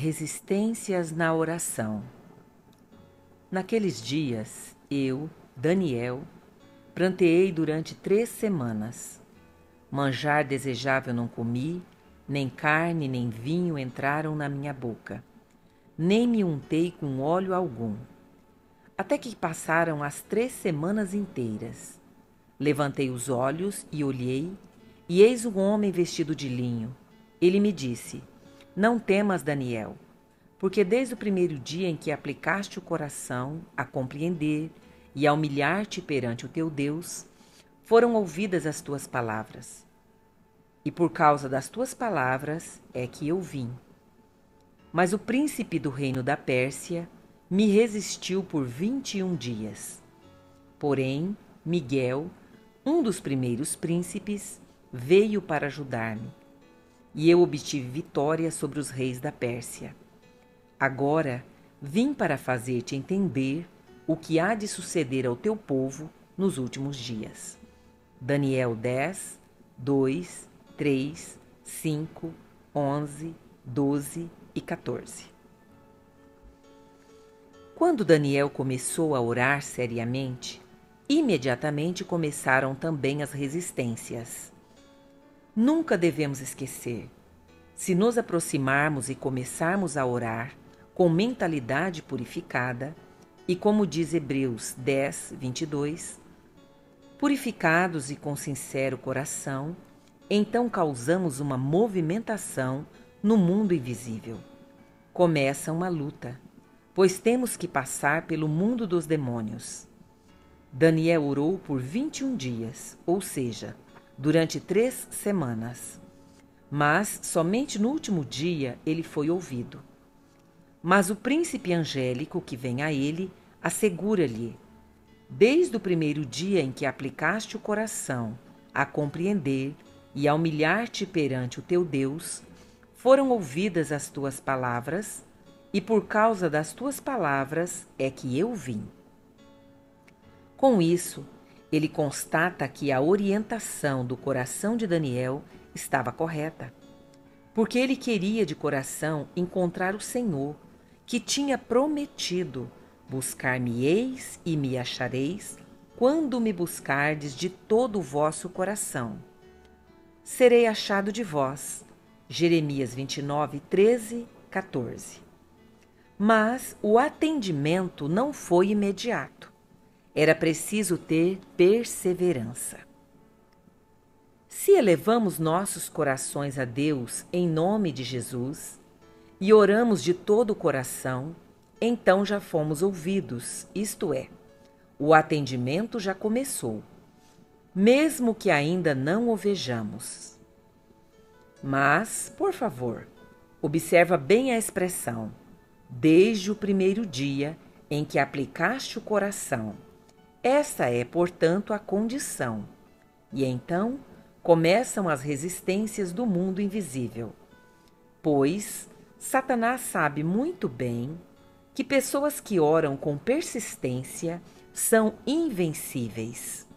Resistências na oração. Naqueles dias, eu, Daniel, pranteei durante 3 semanas. Manjar desejável não comi, nem carne nem vinho entraram na minha boca. Nem me untei com óleo algum. Até que passaram as 3 semanas inteiras. Levantei os olhos e olhei, e eis um homem vestido de linho. Ele me disse: Não temas, Daniel, porque desde o primeiro dia em que aplicaste o coração a compreender e a humilhar-te perante o teu Deus, foram ouvidas as tuas palavras. E por causa das tuas palavras é que eu vim. Mas o príncipe do reino da Pérsia me resistiu por 21 dias. Porém, Miguel, um dos primeiros príncipes, veio para ajudar-me, e eu obtive vitória sobre os reis da Pérsia. Agora vim para fazer-te entender o que há de suceder ao teu povo nos últimos dias. Daniel 10, 2, 3, 5, 11, 12 e 14. Quando Daniel começou a orar seriamente, imediatamente começaram também as resistências. Nunca devemos esquecer: se nos aproximarmos e começarmos a orar com mentalidade purificada, e como diz Hebreus 10, 22, purificados e com sincero coração, então causamos uma movimentação no mundo invisível. Começa uma luta, pois temos que passar pelo mundo dos demônios. Daniel orou por 21 dias, ou seja, durante 3 semanas. Mas somente no último dia ele foi ouvido. Mas o príncipe angélico que vem a ele assegura-lhe: desde o primeiro dia em que aplicaste o coração a compreender e a humilhar-te perante o teu Deus, foram ouvidas as tuas palavras, e por causa das tuas palavras é que eu vim. Com isso, ele constata que a orientação do coração de Daniel estava correta, porque ele queria de coração encontrar o Senhor, que tinha prometido: buscar-me-eis e me achareis, quando me buscardes de todo o vosso coração. Serei achado de vós. Jeremias 29, 13, 14. Mas o atendimento não foi imediato. Era preciso ter perseverança. Se elevamos nossos corações a Deus em nome de Jesus e oramos de todo o coração, então já fomos ouvidos, isto é, o atendimento já começou, mesmo que ainda não o vejamos. Mas, por favor, observa bem a expressão: desde o primeiro dia em que aplicaste o coração. Essa é, portanto, a condição. E então começam as resistências do mundo invisível. Pois Satanás sabe muito bem que pessoas que oram com persistência são invencíveis.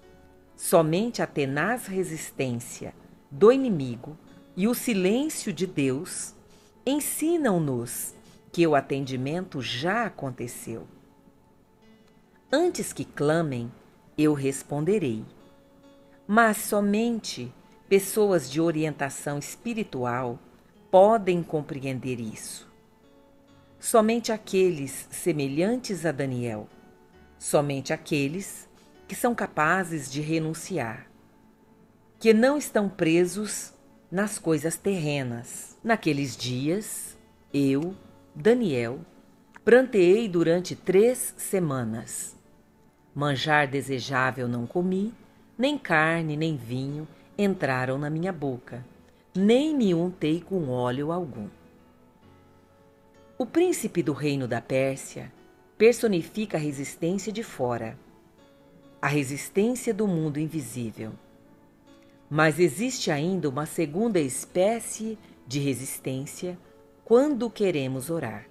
Somente a tenaz resistência do inimigo e o silêncio de Deus ensinam-nos que o atendimento já aconteceu. Antes que clamem, eu responderei. Mas somente pessoas de orientação espiritual podem compreender isso. Somente aqueles semelhantes a Daniel, somente aqueles que são capazes de renunciar, que não estão presos nas coisas terrenas. Naqueles dias, eu, Daniel, pranteei durante 3 semanas. Manjar desejável não comi, nem carne nem vinho entraram na minha boca, nem me untei com óleo algum. O príncipe do reino da Pérsia personifica a resistência de fora, a resistência do mundo invisível. Mas existe ainda uma segunda espécie de resistência quando queremos orar.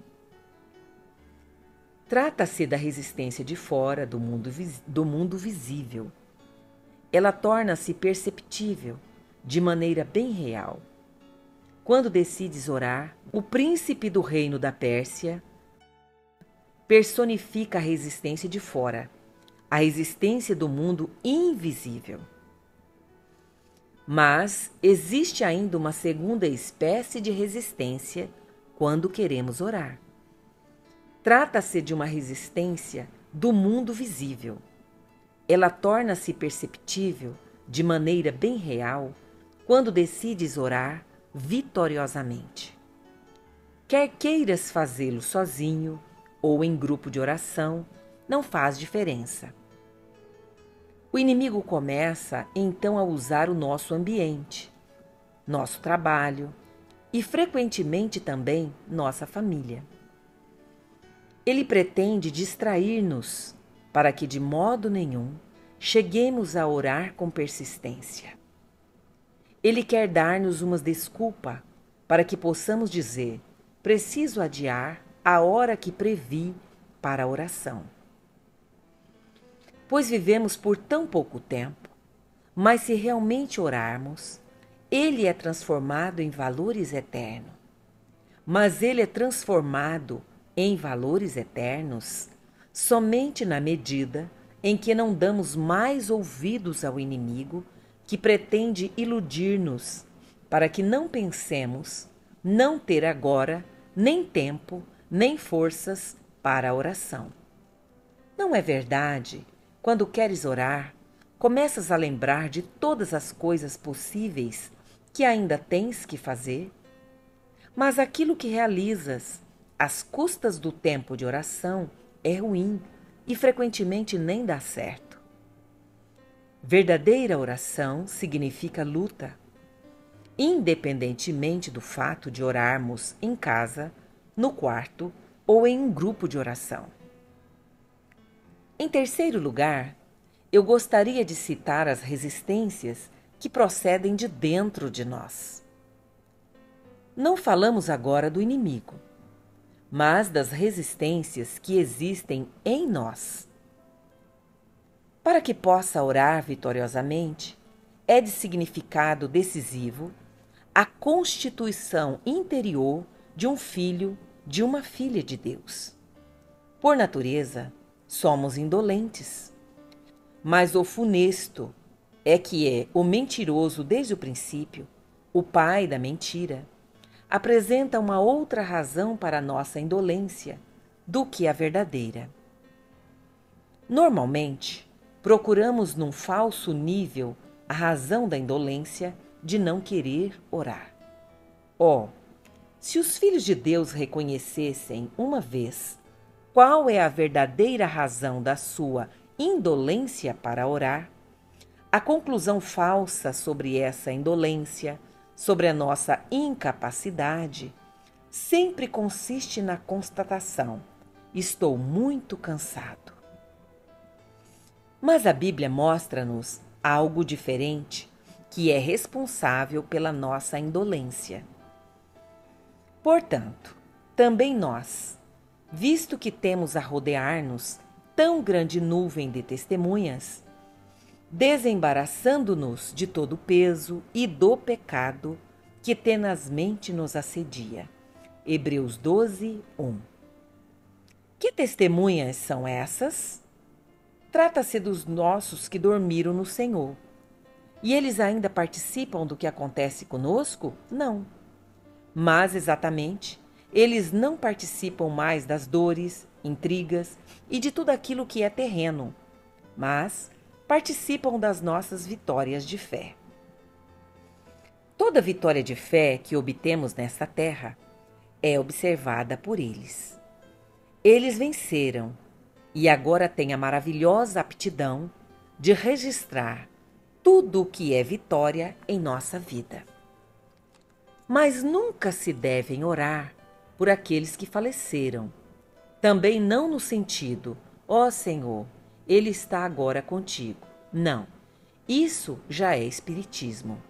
Trata-se da resistência de fora do mundo visível. Ela torna-se perceptível de maneira bem real. Quando decides orar, o príncipe do reino da Pérsia personifica a resistência de fora, a resistência do mundo invisível. Mas existe ainda uma segunda espécie de resistência quando queremos orar. Trata-se de uma resistência do mundo visível. Ela torna-se perceptível de maneira bem real quando decides orar vitoriosamente. Quer queiras fazê-lo sozinho ou em grupo de oração, não faz diferença. O inimigo começa então a usar o nosso ambiente, nosso trabalho e frequentemente também nossa família. Ele pretende distrair-nos para que de modo nenhum cheguemos a orar com persistência. Ele quer dar-nos uma desculpa para que possamos dizer: preciso adiar a hora que previ para a oração. Pois vivemos por tão pouco tempo, mas se realmente orarmos, ele é transformado em valores eternos. Mas ele é transformado em valores eternos somente na medida em que não damos mais ouvidos ao inimigo que pretende iludir-nos, para que não pensemos não ter agora nem tempo, nem forças para a oração. Não é verdade? Quando queres orar, começas a lembrar de todas as coisas possíveis que ainda tens que fazer? Mas aquilo que realizas às custas do tempo de oração é ruim e frequentemente nem dá certo. Verdadeira oração significa luta, independentemente do fato de orarmos em casa, no quarto ou em um grupo de oração. Em terceiro lugar, eu gostaria de citar as resistências que procedem de dentro de nós. Não falamos agora do inimigo, mas das resistências que existem em nós. Para que possa orar vitoriosamente, é de significado decisivo a constituição interior de um filho, de uma filha de Deus. Por natureza, somos indolentes, mas o funesto é que é o mentiroso desde o princípio, o pai da mentira, apresenta uma outra razão para a nossa indolência do que a verdadeira. Normalmente, procuramos num falso nível a razão da indolência de não querer orar. Se os filhos de Deus reconhecessem uma vez qual é a verdadeira razão da sua indolência para orar, a conclusão falsa sobre essa indolência, sobre a nossa incapacidade, sempre consiste na constatação: estou muito cansado. Mas a Bíblia mostra-nos algo diferente que é responsável pela nossa indolência. Portanto, também nós, visto que temos a rodear-nos tão grande nuvem de testemunhas, desembaraçando-nos de todo o peso e do pecado que tenazmente nos assedia. Hebreus 12, 1. Que testemunhas são essas? Trata-se dos nossos que dormiram no Senhor. E eles ainda participam do que acontece conosco? Não. Mas, exatamente, eles não participam mais das dores, intrigas e de tudo aquilo que é terreno, mas participam das nossas vitórias de fé. Toda vitória de fé que obtemos nesta terra é observada por eles. Eles venceram e agora têm a maravilhosa aptidão de registrar tudo o que é vitória em nossa vida. Mas nunca se devem orar por aqueles que faleceram. Também não no sentido: ó Senhor, Ele está agora contigo. Não, isso já é espiritismo.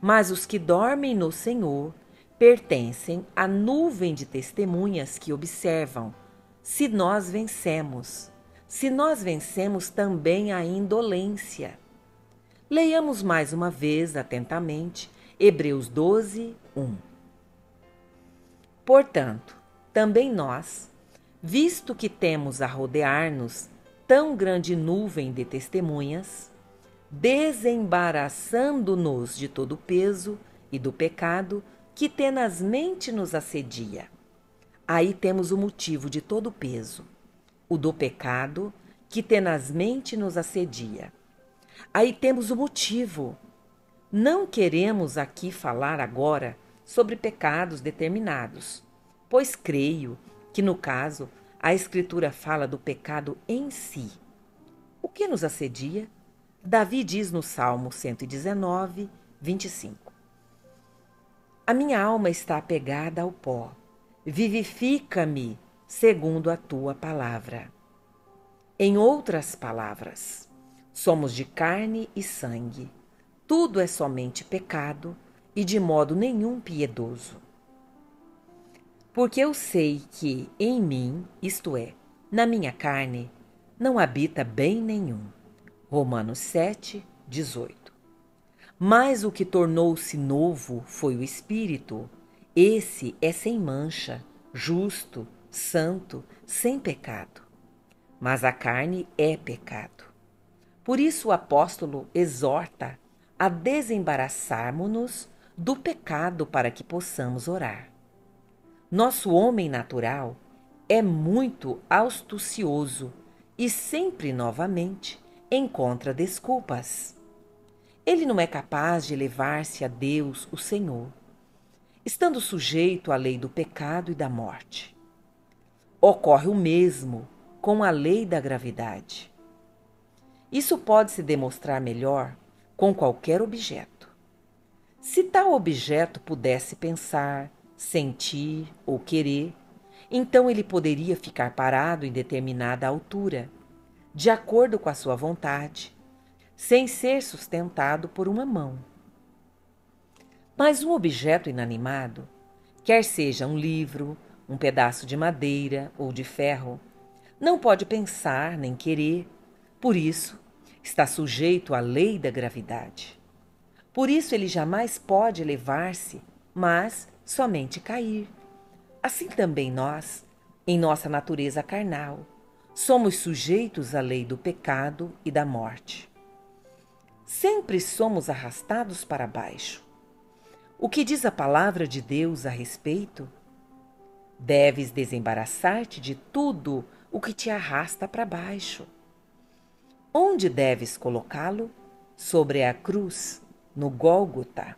Mas os que dormem no Senhor pertencem à nuvem de testemunhas que observam se nós vencemos. Se nós vencemos também a indolência. Leiamos mais uma vez atentamente Hebreus 12, 1. Portanto, também nós, visto que temos a rodear-nos tão grande nuvem de testemunhas, desembaraçando-nos de todo o peso e do pecado que tenazmente nos assedia. Aí temos o motivo de todo o peso, o do pecado que tenazmente nos assedia. Aí temos o motivo. Não queremos aqui falar agora sobre pecados determinados, pois creio que, no caso, a Escritura fala do pecado em si. O que nos assedia? Davi diz no Salmo 119, 25. A minha alma está apegada ao pó. Vivifica-me segundo a tua palavra. Em outras palavras, somos de carne e sangue. Tudo é somente pecado e de modo nenhum piedoso. Porque eu sei que em mim, isto é, na minha carne, não habita bem nenhum. Romanos 7, 18. Mas o que tornou-se novo foi o Espírito. Esse é sem mancha, justo, santo, sem pecado. Mas a carne é pecado. Por isso o apóstolo exorta a desembaraçarmos-nos do pecado para que possamos orar. Nosso homem natural é muito astucioso e sempre novamente encontra desculpas. Ele não é capaz de elevar-se a Deus, o Senhor, estando sujeito à lei do pecado e da morte. Ocorre o mesmo com a lei da gravidade. Isso pode se demonstrar melhor com qualquer objeto. Se tal objeto pudesse pensar, sentir ou querer, então ele poderia ficar parado em determinada altura, de acordo com a sua vontade, sem ser sustentado por uma mão. Mas um objeto inanimado, quer seja um livro, um pedaço de madeira ou de ferro, não pode pensar nem querer, por isso está sujeito à lei da gravidade. Por isso ele jamais pode elevar-se, mas somente cair. Assim também nós, em nossa natureza carnal, somos sujeitos à lei do pecado e da morte. Sempre somos arrastados para baixo. O que diz a palavra de Deus a respeito? Deves desembaraçar-te de tudo o que te arrasta para baixo. Onde deves colocá-lo? Sobre a cruz, no Gólgota.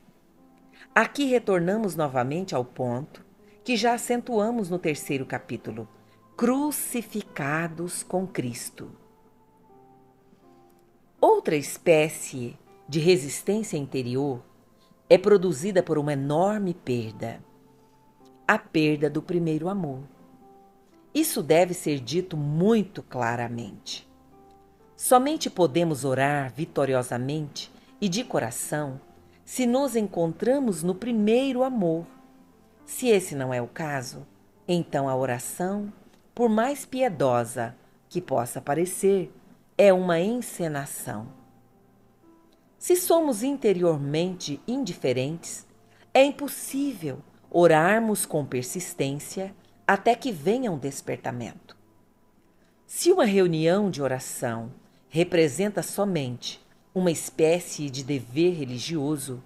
Aqui retornamos novamente ao ponto que já acentuamos no 3º capítulo, crucificados com Cristo. Outra espécie de resistência interior é produzida por uma enorme perda, a perda do primeiro amor. Isso deve ser dito muito claramente. Somente podemos orar vitoriosamente e de coração se nos encontramos no primeiro amor. Se esse não é o caso, então a oração, por mais piedosa que possa parecer, é uma encenação. Se somos interiormente indiferentes, é impossível orarmos com persistência até que venha um despertamento. Se uma reunião de oração representa somente uma espécie de dever religioso,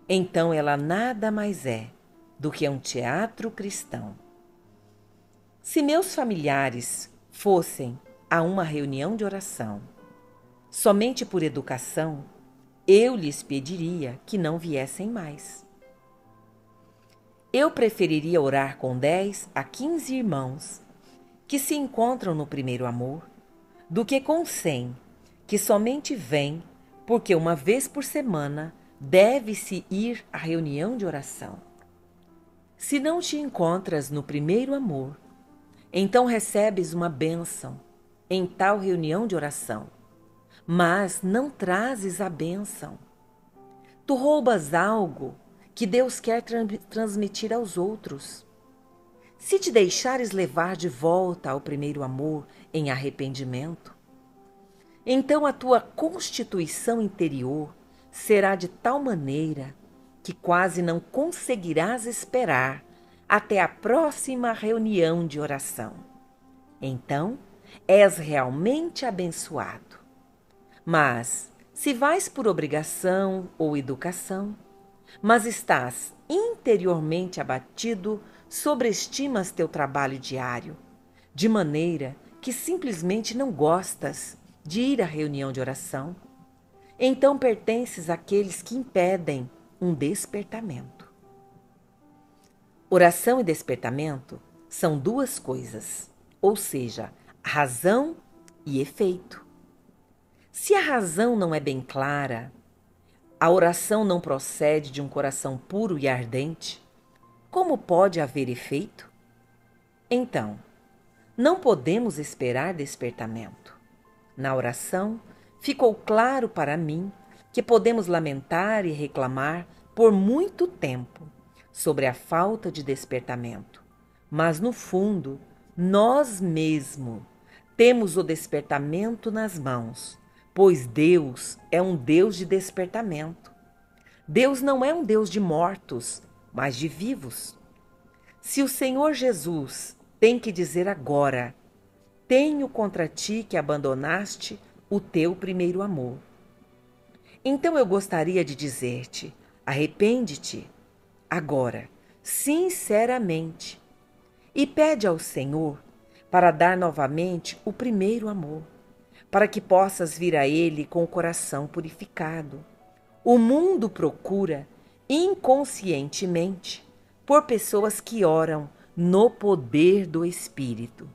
então ela nada mais é do que um teatro cristão. Se meus familiares fossem a uma reunião de oração somente por educação, eu lhes pediria que não viessem mais. Eu preferiria orar com 10 a 15 irmãos que se encontram no primeiro amor do que com 100 que somente vêm porque uma vez por semana deve-se ir à reunião de oração. Se não te encontras no primeiro amor, então recebes uma bênção em tal reunião de oração, mas não trazes a bênção. Tu roubas algo que Deus quer transmitir aos outros. Se te deixares levar de volta ao primeiro amor em arrependimento, então a tua constituição interior será de tal maneira que quase não conseguirás esperar até a próxima reunião de oração. Então, és realmente abençoado. Mas, se vais por obrigação ou educação, mas estás interiormente abatido, sobreestimas teu trabalho diário, de maneira que simplesmente não gostas de ir à reunião de oração, então pertences àqueles que impedem um despertamento. Oração e despertamento são duas coisas, ou seja, razão e efeito. Se a razão não é bem clara, a oração não procede de um coração puro e ardente, como pode haver efeito? Então, não podemos esperar despertamento. Na oração, ficou claro para mim que podemos lamentar e reclamar por muito tempo sobre a falta de despertamento, mas no fundo, nós mesmos temos o despertamento nas mãos, pois Deus é um Deus de despertamento. Deus não é um Deus de mortos, mas de vivos. Se o Senhor Jesus tem que dizer agora: tenho contra ti que abandonaste o teu primeiro amor, então eu gostaria de dizer-te: arrepende-te agora, sinceramente, e pede ao Senhor para dar novamente o primeiro amor, para que possas vir a Ele com o coração purificado. O mundo procura, inconscientemente, por pessoas que oram no poder do Espírito.